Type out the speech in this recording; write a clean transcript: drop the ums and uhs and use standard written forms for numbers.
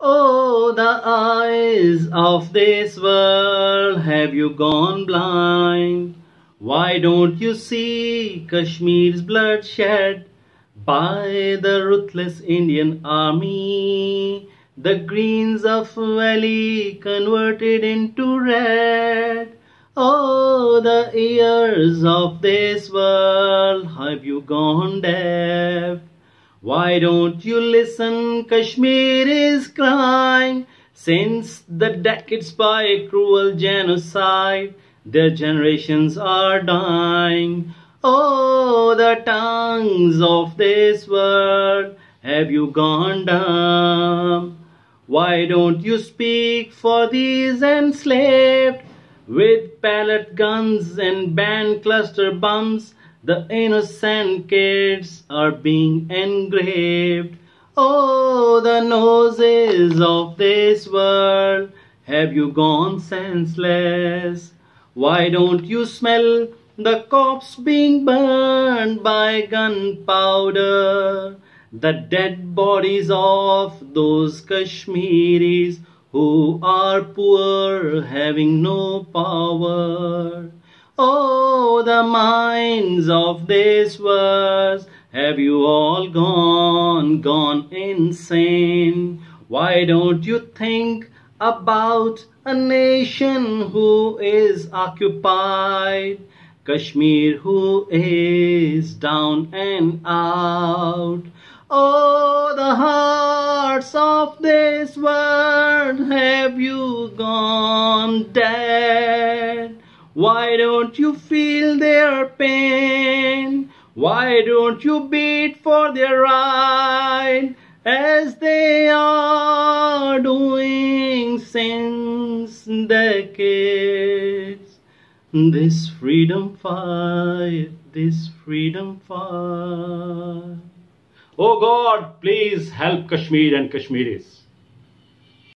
Oh, the eyes of this world, have you gone blind? Why don't you see Kashmir's bloodshed by the ruthless Indian army? The greens of valley converted into red. Oh, the ears of this world, have you gone deaf? Why don't you listen? Kashmir is crying since the decades by cruel genocide. Their generations are dying. Oh, the tongues of this world, have you gone dumb? Why don't you speak for these enslaved? With pellet guns and band cluster bombs, the innocent kids are being engraved. Oh, the noses of this world, have you gone senseless? Why don't you smell the corpse being burned by gunpowder? The dead bodies of those Kashmiris who are poor, having no power. Oh, the minds of this world, have you all gone insane? Why don't you think about a nation who is occupied? Kashmir who is down and out. Oh, the hearts of this world, have you gone dead? Why don't you feel their pain? Why don't you beat for their right as they are doing since decades? This freedom fight, this freedom fight. Oh God, please help Kashmir and Kashmiris.